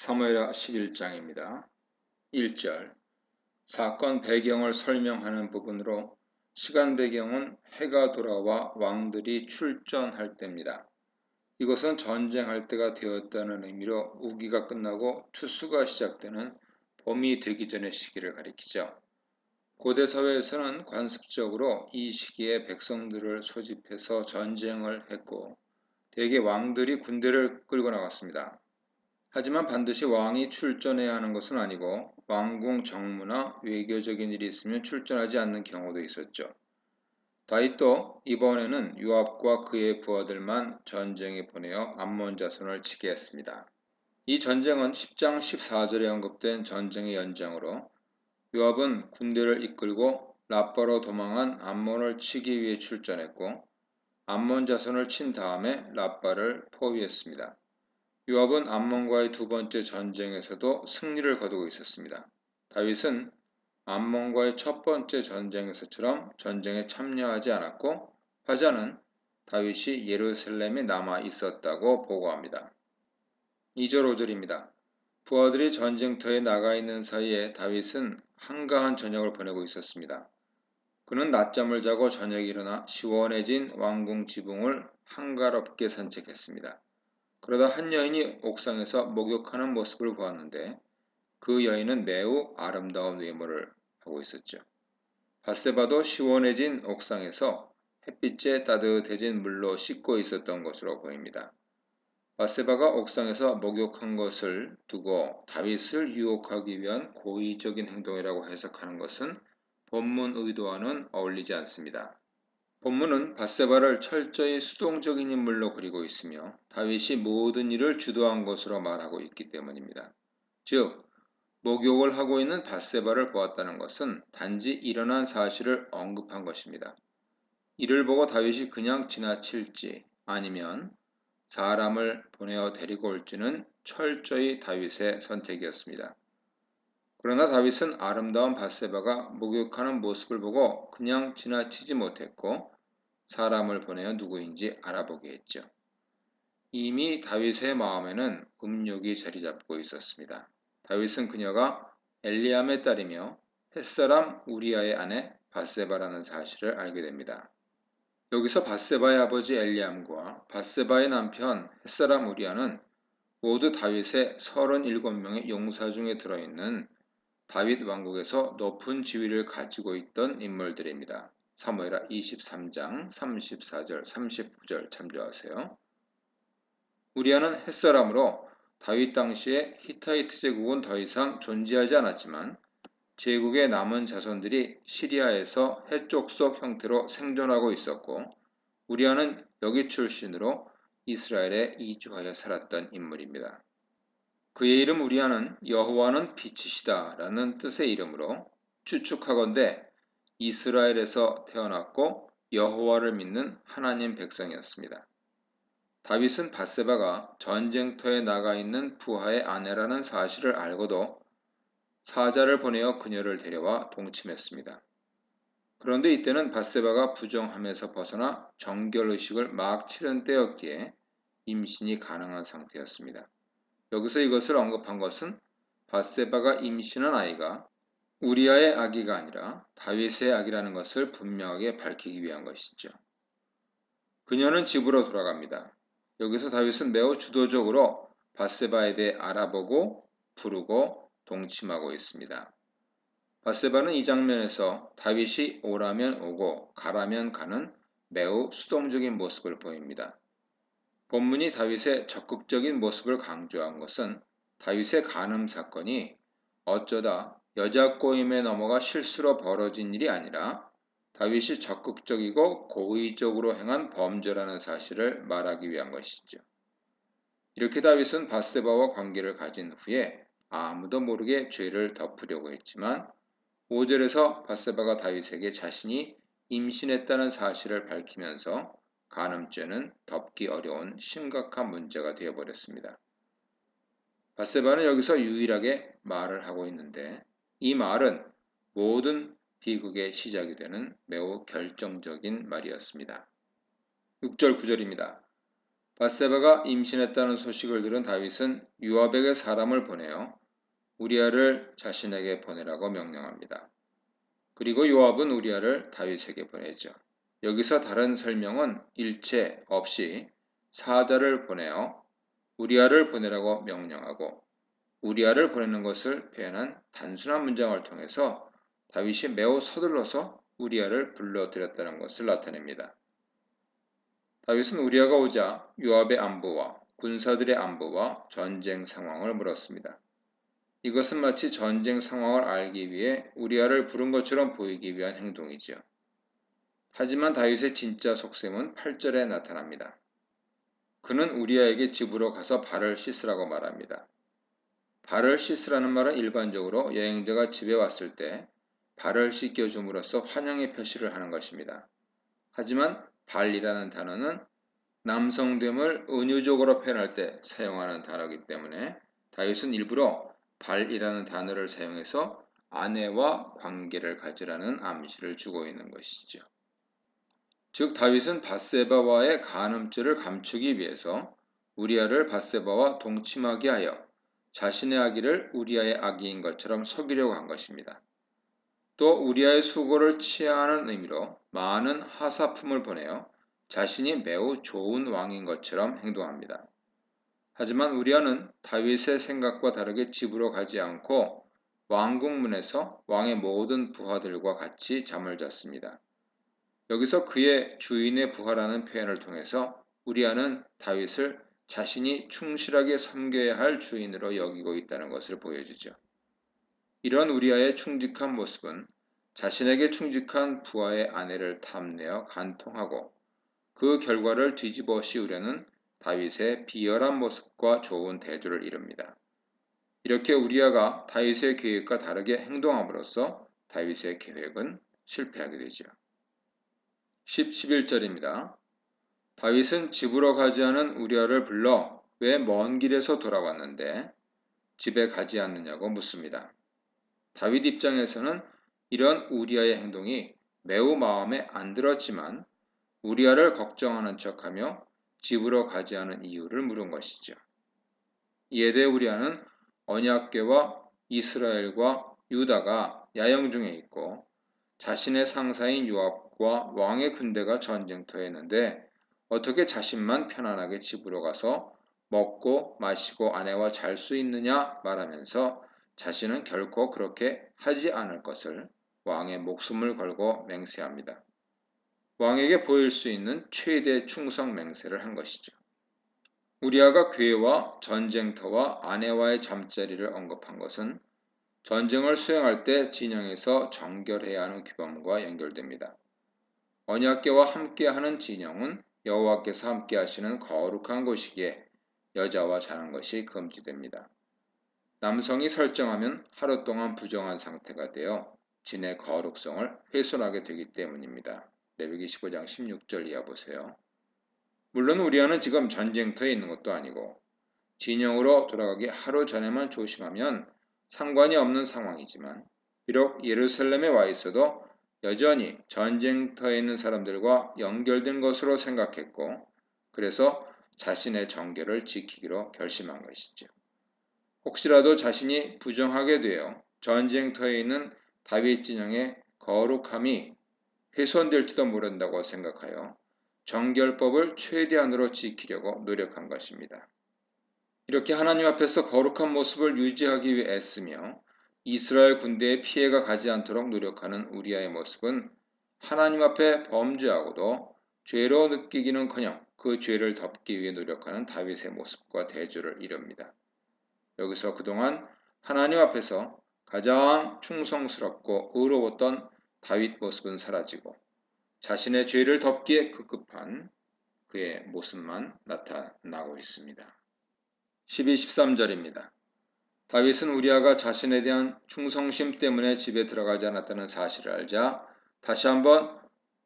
사무엘하 11장입니다. 1절 사건 배경을 설명하는 부분으로 시간 배경은 해가 돌아와 왕들이 출전할 때입니다. 이것은 전쟁할 때가 되었다는 의미로 우기가 끝나고 추수가 시작되는 봄이 되기 전의 시기를 가리키죠. 고대 사회에서는 관습적으로 이 시기에 백성들을 소집해서 전쟁을 했고 대개 왕들이 군대를 끌고 나갔습니다. 하지만 반드시 왕이 출전해야 하는 것은 아니고 왕궁 정무나 외교적인 일이 있으면 출전하지 않는 경우도 있었죠. 다윗도 이번에는 요압과 그의 부하들만 전쟁에 보내어 암몬 자손을 치게 했습니다. 이 전쟁은 10장 14절에 언급된 전쟁의 연장으로 요압은 군대를 이끌고 라빠로 도망한 암몬을 치기 위해 출전했고 암몬 자손을 친 다음에 라빠를 포위했습니다. 요압은 암몬과의 두 번째 전쟁에서도 승리를 거두고 있었습니다. 다윗은 암몬과의 첫 번째 전쟁에서처럼 전쟁에 참여하지 않았고 화자는 다윗이 예루살렘에 남아 있었다고 보고합니다. 2절 5절입니다. 부하들이 전쟁터에 나가 있는 사이에 다윗은 한가한 저녁을 보내고 있었습니다. 그는 낮잠을 자고 저녁에 일어나 시원해진 왕궁 지붕을 한가롭게 산책했습니다. 그러다 한 여인이 옥상에서 목욕하는 모습을 보았는데 그 여인은 매우 아름다운 외모를 하고 있었죠. 밧세바도 시원해진 옥상에서 햇빛에 따뜻해진 물로 씻고 있었던 것으로 보입니다. 밧세바가 옥상에서 목욕한 것을 두고 다윗을 유혹하기 위한 고의적인 행동이라고 해석하는 것은 본문 의도와는 어울리지 않습니다. 본문은 밧세바를 철저히 수동적인 인물로 그리고 있으며 다윗이 모든 일을 주도한 것으로 말하고 있기 때문입니다. 즉, 목욕을 하고 있는 밧세바를 보았다는 것은 단지 일어난 사실을 언급한 것입니다. 이를 보고 다윗이 그냥 지나칠지 아니면 사람을 보내어 데리고 올지는 철저히 다윗의 선택이었습니다. 그러나 다윗은 아름다운 밧세바가 목욕하는 모습을 보고 그냥 지나치지 못했고 사람을 보내어 누구인지 알아보게 했죠. 이미 다윗의 마음에는 음욕이 자리 잡고 있었습니다. 다윗은 그녀가 엘리암의 딸이며 햇사람 우리아의 아내 밧세바라는 사실을 알게 됩니다. 여기서 밧세바의 아버지 엘리암과 밧세바의 남편 햇사람 우리아는 모두 다윗의 37명의 용사 중에 들어있는 다윗 왕국에서 높은 지위를 가지고 있던 인물들입니다. 사무엘하 23장 34절 39절 참조하세요. 우리아는 햇사람으로 다윗 당시에 히타이트 제국은 더 이상 존재하지 않았지만 제국의 남은 자손들이 시리아에서 해족속 형태로 생존하고 있었고 우리아는 여기 출신으로 이스라엘에 이주하여 살았던 인물입니다. 그의 이름 우리아는 여호와는 빛이시다 라는 뜻의 이름으로 추측하건대 이스라엘에서 태어났고 여호와를 믿는 하나님 백성이었습니다. 다윗은 밧세바가 전쟁터에 나가 있는 부하의 아내라는 사실을 알고도 사자를 보내어 그녀를 데려와 동침했습니다. 그런데 이때는 밧세바가 부정함에서 벗어나 정결의식을 막 치른 때였기에 임신이 가능한 상태였습니다. 여기서 이것을 언급한 것은 밧세바가 임신한 아이가 우리아의 아기가 아니라 다윗의 아기라는 것을 분명하게 밝히기 위한 것이죠. 그녀는 집으로 돌아갑니다. 여기서 다윗은 매우 주도적으로 밧세바에 대해 알아보고 부르고 동침하고 있습니다. 밧세바는 이 장면에서 다윗이 오라면 오고 가라면 가는 매우 수동적인 모습을 보입니다. 본문이 다윗의 적극적인 모습을 강조한 것은 다윗의 간음 사건이 어쩌다 여자 꼬임에 넘어가 실수로 벌어진 일이 아니라 다윗이 적극적이고 고의적으로 행한 범죄라는 사실을 말하기 위한 것이죠. 이렇게 다윗은 밧세바와 관계를 가진 후에 아무도 모르게 죄를 덮으려고 했지만 5절에서 밧세바가 다윗에게 자신이 임신했다는 사실을 밝히면서 간음죄는 덮기 어려운 심각한 문제가 되어버렸습니다. 밧세바는 여기서 유일하게 말을 하고 있는데 이 말은 모든 비극의 시작이 되는 매우 결정적인 말이었습니다. 6절 9절입니다. 밧세바가 임신했다는 소식을 들은 다윗은 요압에게 사람을 보내어 우리아를 자신에게 보내라고 명령합니다. 그리고 요압은 우리아를 다윗에게 보내죠. 여기서 다른 설명은 일체 없이 사자를 보내어 우리아를 보내라고 명령하고 우리아를 보내는 것을 표현한 단순한 문장을 통해서 다윗이 매우 서둘러서 우리아를 불러들였다는 것을 나타냅니다. 다윗은 우리아가 오자 요압의 안부와 군사들의 안부와 전쟁 상황을 물었습니다. 이것은 마치 전쟁 상황을 알기 위해 우리아를 부른 것처럼 보이기 위한 행동이죠. 하지만 다윗의 진짜 속셈은 8절에 나타납니다. 그는 우리아에게 집으로 가서 발을 씻으라고 말합니다. 발을 씻으라는 말은 일반적으로 여행자가 집에 왔을 때 발을 씻겨줌으로써 환영의 표시를 하는 것입니다. 하지만 발이라는 단어는 남성됨을 은유적으로 표현할 때 사용하는 단어이기 때문에 다윗은 일부러 발이라는 단어를 사용해서 아내와 관계를 가지라는 암시를 주고 있는 것이죠. 즉 다윗은 밧세바와의 간음죄를 감추기 위해서 우리아를 밧세바와 동침하게 하여 자신의 아기를 우리아의 아기인 것처럼 속이려고 한 것입니다. 또 우리아의 수고를 치하하는 의미로 많은 하사품을 보내어 자신이 매우 좋은 왕인 것처럼 행동합니다. 하지만 우리아는 다윗의 생각과 다르게 집으로 가지 않고 왕궁문에서 왕의 모든 부하들과 같이 잠을 잤습니다. 여기서 그의 주인의 부하라는 표현을 통해서 우리아는 다윗을 자신이 충실하게 섬겨야 할 주인으로 여기고 있다는 것을 보여주죠. 이런 우리아의 충직한 모습은 자신에게 충직한 부하의 아내를 탐내어 간통하고 그 결과를 뒤집어 씌우려는 다윗의 비열한 모습과 좋은 대조를 이룹니다. 이렇게 우리아가 다윗의 계획과 다르게 행동함으로써 다윗의 계획은 실패하게 되죠. 11절입니다. 다윗은 집으로 가지 않은 우리아를 불러 왜 먼 길에서 돌아왔는데 집에 가지 않느냐고 묻습니다. 다윗 입장에서는 이런 우리아의 행동이 매우 마음에 안 들었지만 우리아를 걱정하는 척하며 집으로 가지 않은 이유를 물은 것이죠. 이에 대해 우리아는 언약궤와 이스라엘과 유다가 야영 중에 있고 자신의 상사인 요압과 왕의 군대가 전쟁터에 있는데 어떻게 자신만 편안하게 집으로 가서 먹고 마시고 아내와 잘 수 있느냐 말하면서 자신은 결코 그렇게 하지 않을 것을 왕의 목숨을 걸고 맹세합니다. 왕에게 보일 수 있는 최대 충성 맹세를 한 것이죠. 우리아가 궤와 전쟁터와 아내와의 잠자리를 언급한 것은 전쟁을 수행할 때 진영에서 정결해야 하는 규범과 연결됩니다. 언약궤와 함께하는 진영은 여호와께서 함께하시는 거룩한 곳이기에 여자와 자는 것이 금지됩니다. 남성이 설정하면 하루 동안 부정한 상태가 되어 진의 거룩성을 훼손하게 되기 때문입니다. 레위기 15장 16절 이하 보세요. 물론 우리아는 지금 전쟁터에 있는 것도 아니고 진영으로 돌아가기 하루 전에만 조심하면 상관이 없는 상황이지만 비록 예루살렘에 와 있어도 여전히 전쟁터에 있는 사람들과 연결된 것으로 생각했고 그래서 자신의 정결을 지키기로 결심한 것이죠. 혹시라도 자신이 부정하게 되어 전쟁터에 있는 다윗 진영의 거룩함이 훼손될지도 모른다고 생각하여 정결법을 최대한으로 지키려고 노력한 것입니다. 이렇게 하나님 앞에서 거룩한 모습을 유지하기 위해 애쓰며 이스라엘 군대에 피해가 가지 않도록 노력하는 우리아의 모습은 하나님 앞에 범죄하고도 죄로 느끼기는커녕 그 죄를 덮기 위해 노력하는 다윗의 모습과 대조를 이룹니다. 여기서 그동안 하나님 앞에서 가장 충성스럽고 의로웠던 다윗 모습은 사라지고 자신의 죄를 덮기에 급급한 그의 모습만 나타나고 있습니다. 12, 13절입니다. 다윗은 우리아가 자신에 대한 충성심 때문에 집에 들어가지 않았다는 사실을 알자 다시 한번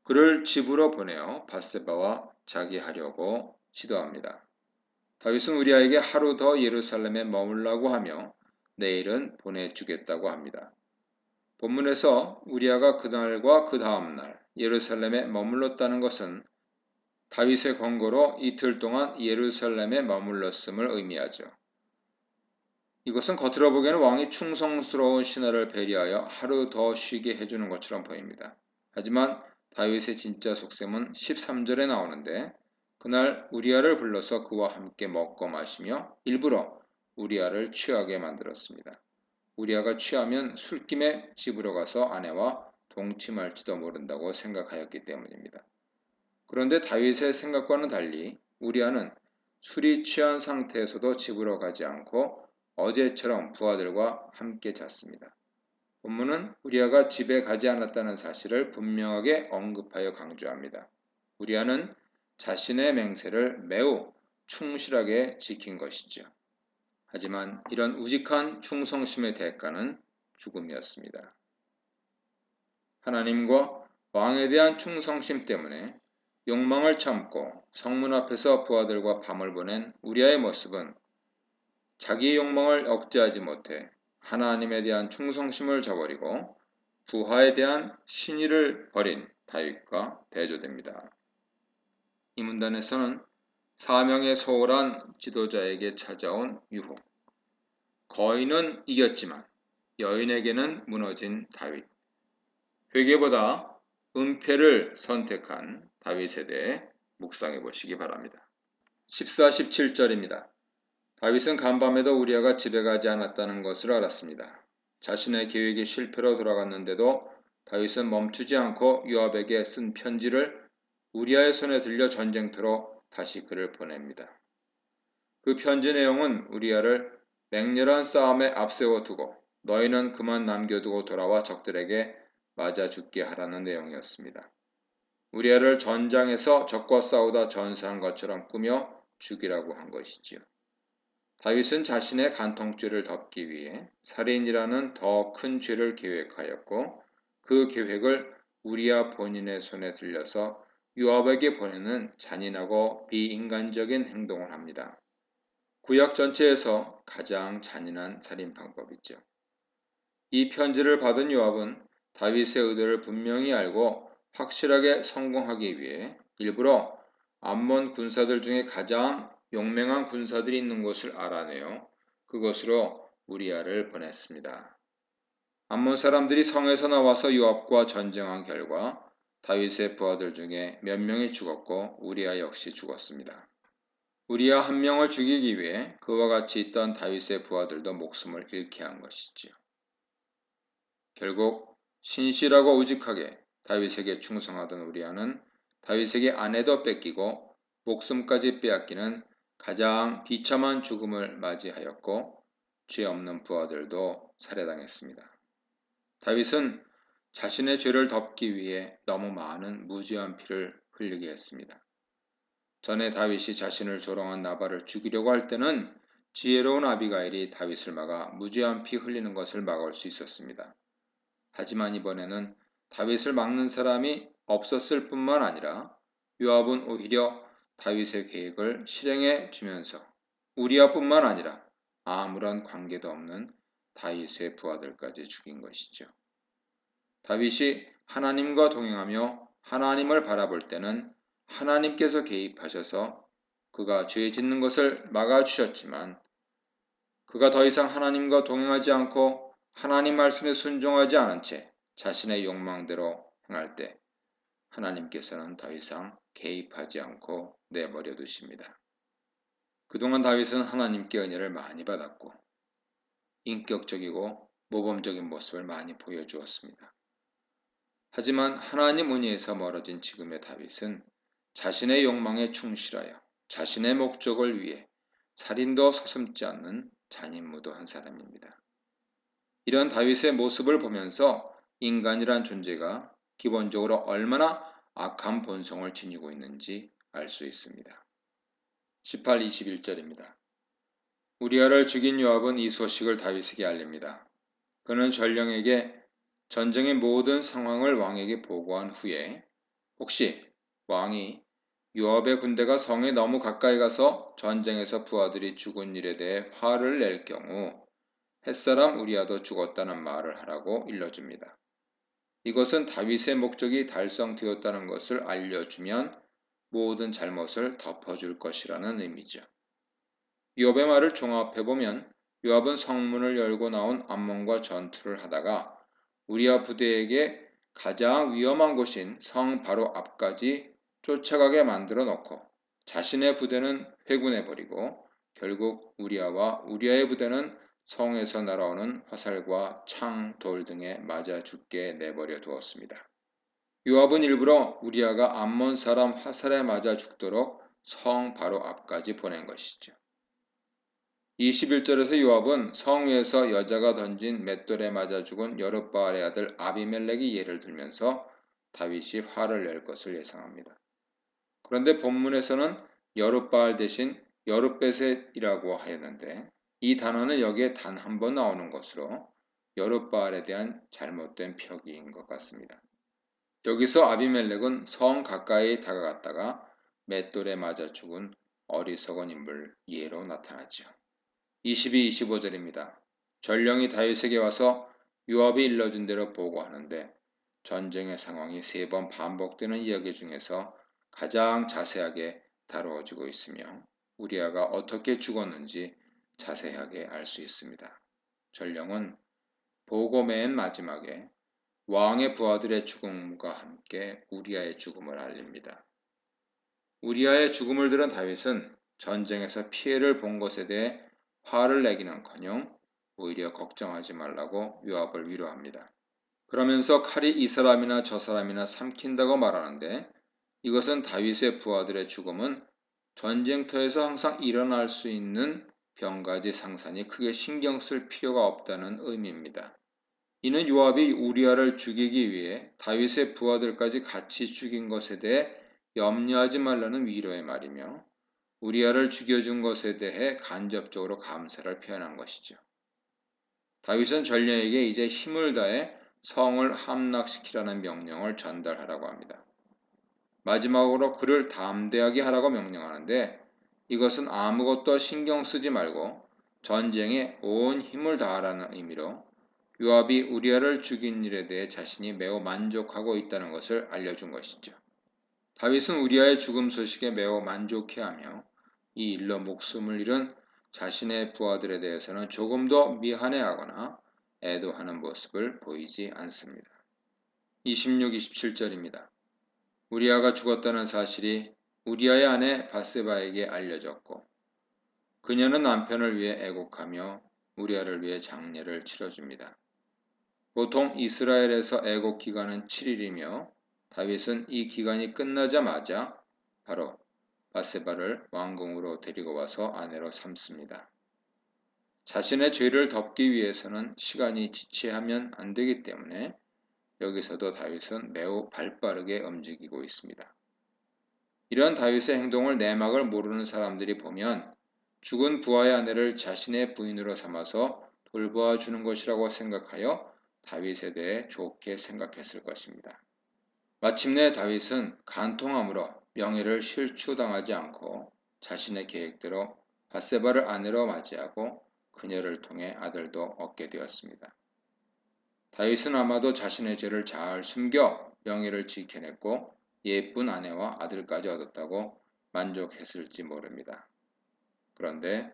그를 집으로 보내어 밧세바와 자기하려고 시도합니다. 다윗은 우리아에게 하루 더 예루살렘에 머물라고 하며 내일은 보내주겠다고 합니다. 본문에서 우리아가 그날과 그 다음 날 예루살렘에 머물렀다는 것은 다윗의 권고로 이틀 동안 예루살렘에 머물렀음을 의미하죠. 이것은 겉으로 보기에는 왕이 충성스러운 신하를 배려하여 하루 더 쉬게 해주는 것처럼 보입니다. 하지만 다윗의 진짜 속셈은 13절에 나오는데 그날 우리아를 불러서 그와 함께 먹고 마시며 일부러 우리아를 취하게 만들었습니다. 우리아가 취하면 술김에 집으로 가서 아내와 동침할지도 모른다고 생각하였기 때문입니다. 그런데 다윗의 생각과는 달리 우리아는 술이 취한 상태에서도 집으로 가지 않고 어제처럼 부하들과 함께 잤습니다. 본문은 우리아가 집에 가지 않았다는 사실을 분명하게 언급하여 강조합니다. 우리아는 자신의 맹세를 매우 충실하게 지킨 것이죠. 하지만 이런 우직한 충성심의 대가는 죽음이었습니다. 하나님과 왕에 대한 충성심 때문에 욕망을 참고 성문 앞에서 부하들과 밤을 보낸 우리아의 모습은 자기의 욕망을 억제하지 못해 하나님에 대한 충성심을 저버리고 부하에 대한 신의를 버린 다윗과 대조됩니다. 이 문단에서는 사명에 소홀한 지도자에게 찾아온 유혹, 거인은 이겼지만 여인에게는 무너진 다윗, 회개보다 은폐를 선택한 다윗에 대해 묵상해 보시기 바랍니다. 14, 17절입니다. 다윗은 간밤에도 우리아가 집에 가지 않았다는 것을 알았습니다. 자신의 계획이 실패로 돌아갔는데도 다윗은 멈추지 않고 요압에게 쓴 편지를 우리아의 손에 들려 전쟁터로 다시 그를 보냅니다. 그 편지 내용은 우리아를 맹렬한 싸움에 앞세워 두고 너희는 그만 남겨두고 돌아와 적들에게 맞아 죽게 하라는 내용이었습니다. 우리아를 전장에서 적과 싸우다 전사한 것처럼 꾸며 죽이라고 한 것이지요. 다윗은 자신의 간통죄를 덮기 위해 살인이라는 더 큰 죄를 계획하였고 그 계획을 우리아 본인의 손에 들려서 요압에게 보내는 잔인하고 비인간적인 행동을 합니다. 구약 전체에서 가장 잔인한 살인 방법이죠. 이 편지를 받은 요압은 다윗의 의도를 분명히 알고 확실하게 성공하기 위해 일부러 암몬 군사들 중에 가장 용맹한 군사들이 있는 곳을 알아내어 그곳으로 우리아를 보냈습니다. 암몬 사람들이 성에서 나와서 요압과 전쟁한 결과 다윗의 부하들 중에 몇 명이 죽었고 우리아 역시 죽었습니다. 우리아 한 명을 죽이기 위해 그와 같이 있던 다윗의 부하들도 목숨을 잃게 한 것이지요. 결국 신실하고 우직하게 다윗에게 충성하던 우리아는 다윗에게 아내도 뺏기고 목숨까지 빼앗기는 가장 비참한 죽음을 맞이하였고 죄 없는 부하들도 살해당했습니다. 다윗은 자신의 죄를 덮기 위해 너무 많은 무죄한 피를 흘리게 했습니다. 전에 다윗이 자신을 조롱한 나발을 죽이려고 할 때는 지혜로운 아비가일이 다윗을 막아 무죄한 피 흘리는 것을 막을 수 있었습니다. 하지만 이번에는 다윗을 막는 사람이 없었을 뿐만 아니라 요압은 오히려 다윗의 계획을 실행해 주면서 우리아뿐만 아니라 아무런 관계도 없는 다윗의 부하들까지 죽인 것이죠. 다윗이 하나님과 동행하며 하나님을 바라볼 때는 하나님께서 개입하셔서 그가 죄 짓는 것을 막아주셨지만 그가 더 이상 하나님과 동행하지 않고 하나님 말씀에 순종하지 않은 채 자신의 욕망대로 행할 때 하나님께서는 더 이상 개입하지 않고 내버려 두십니다. 그동안 다윗은 하나님께 은혜를 많이 받았고 인격적이고 모범적인 모습을 많이 보여주었습니다. 하지만 하나님 은혜에서 멀어진 지금의 다윗은 자신의 욕망에 충실하여 자신의 목적을 위해 살인도 서슴지 않는 잔인무도한 사람입니다. 이런 다윗의 모습을 보면서 인간이란 존재가 기본적으로 얼마나 악한 본성을 지니고 있는지 알 수 있습니다. 18, 21절입니다. 우리아를 죽인 요압은 이 소식을 다윗에게 알립니다. 그는 전령에게 전쟁의 모든 상황을 왕에게 보고한 후에 혹시 왕이 요압의 군대가 성에 너무 가까이 가서 전쟁에서 부하들이 죽은 일에 대해 화를 낼 경우 햇사람 우리아도 죽었다는 말을 하라고 일러줍니다. 이것은 다윗의 목적이 달성되었다는 것을 알려주면 모든 잘못을 덮어줄 것이라는 의미죠. 요압의 말을 종합해보면 요압은 성문을 열고 나온 암몬과 전투를 하다가 우리아 부대에게 가장 위험한 곳인 성 바로 앞까지 쫓아가게 만들어 놓고 자신의 부대는 회군해버리고 결국 우리아와 우리아의 부대는 성에서 날아오는 화살과 창, 돌 등에 맞아 죽게 내버려 두었습니다. 요압은 일부러 우리아가 암몬 사람 화살에 맞아 죽도록 성 바로 앞까지 보낸 것이죠. 21절에서 요압은 성 위에서 여자가 던진 맷돌에 맞아 죽은 여룻바알의 아들 아비멜렉이 예를 들면서 다윗이 화를 낼 것을 예상합니다. 그런데 본문에서는 여룻바알 대신 여룻베셋이라고 하였는데 이 단어는 여기에 단 한 번 나오는 것으로 여룻바알에 대한 잘못된 표기인 것 같습니다. 여기서 아비멜렉은 성 가까이 다가갔다가 맷돌에 맞아 죽은 어리석은 인물 예로 나타나죠. 22, 25절입니다. 전령이 다윗에게 와서 요압이 일러준 대로 보고하는데 전쟁의 상황이 3번 반복되는 이야기 중에서 가장 자세하게 다루어지고 있으며 우리아가 어떻게 죽었는지 자세하게 알 수 있습니다. 전령은 보고 맨 마지막에 왕의 부하들의 죽음과 함께 우리아의 죽음을 알립니다. 우리아의 죽음을 들은 다윗은 전쟁에서 피해를 본 것에 대해 화를 내기는커녕 오히려 걱정하지 말라고 요압을 위로합니다. 그러면서 칼이 이 사람이나 저 사람이나 삼킨다고 말하는데 이것은 다윗의 부하들의 죽음은 전쟁터에서 항상 일어날 수 있는 병가지 상산이 크게 신경 쓸 필요가 없다는 의미입니다. 이는 요압이 우리아를 죽이기 위해 다윗의 부하들까지 같이 죽인 것에 대해 염려하지 말라는 위로의 말이며 우리아를 죽여준 것에 대해 간접적으로 감사를 표현한 것이죠. 다윗은 전령에게 이제 힘을 다해 성을 함락시키라는 명령을 전달하라고 합니다. 마지막으로 그를 담대하게 하라고 명령하는데 이것은 아무것도 신경 쓰지 말고 전쟁에 온 힘을 다하라는 의미로 요압이 우리아를 죽인 일에 대해 자신이 매우 만족하고 있다는 것을 알려준 것이죠. 다윗은 우리아의 죽음 소식에 매우 만족해하며 이 일로 목숨을 잃은 자신의 부하들에 대해서는 조금도 미안해하거나 애도하는 모습을 보이지 않습니다. 26, 27절입니다. 우리아가 죽었다는 사실이 우리아의 아내 바세바에게 알려졌고 그녀는 남편을 위해 애곡하며 우리아를 위해 장례를 치러줍니다. 보통 이스라엘에서 애곡 기간은 7일이며 다윗은 이 기간이 끝나자마자 바로 바세바를 왕궁으로 데리고 와서 아내로 삼습니다. 자신의 죄를 덮기 위해서는 시간이 지체하면 안 되기 때문에 여기서도 다윗은 매우 발빠르게 움직이고 있습니다. 이런 다윗의 행동을 내막을 모르는 사람들이 보면 죽은 부하의 아내를 자신의 부인으로 삼아서 돌보아 주는 것이라고 생각하여 다윗에 대해 좋게 생각했을 것입니다. 마침내 다윗은 간통함으로 명예를 실추당하지 않고 자신의 계획대로 바세바를 아내로 맞이하고 그녀를 통해 아들도 얻게 되었습니다. 다윗은 아마도 자신의 죄를 잘 숨겨 명예를 지켜냈고 예쁜 아내와 아들까지 얻었다고 만족했을지 모릅니다. 그런데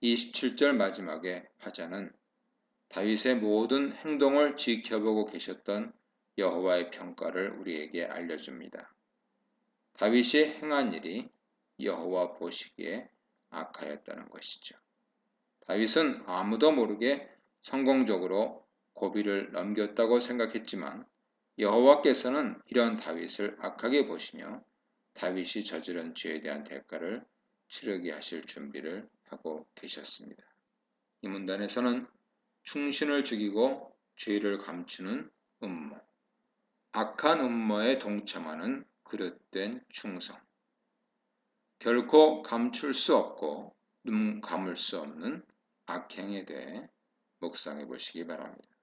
27절 마지막에 화자는 다윗의 모든 행동을 지켜보고 계셨던 여호와의 평가를 우리에게 알려줍니다. 다윗이 행한 일이 여호와 보시기에 악하였다는 것이죠. 다윗은 아무도 모르게 성공적으로 고비를 넘겼다고 생각했지만 여호와께서는 이런 다윗을 악하게 보시며 다윗이 저지른 죄에 대한 대가를 치르게 하실 준비를 하고 계셨습니다. 이 문단에서는 충신을 죽이고 죄를 감추는 음모, 악한 음모에 동참하는 그릇된 충성, 결코 감출 수 없고 눈 감을 수 없는 악행에 대해 묵상해 보시기 바랍니다.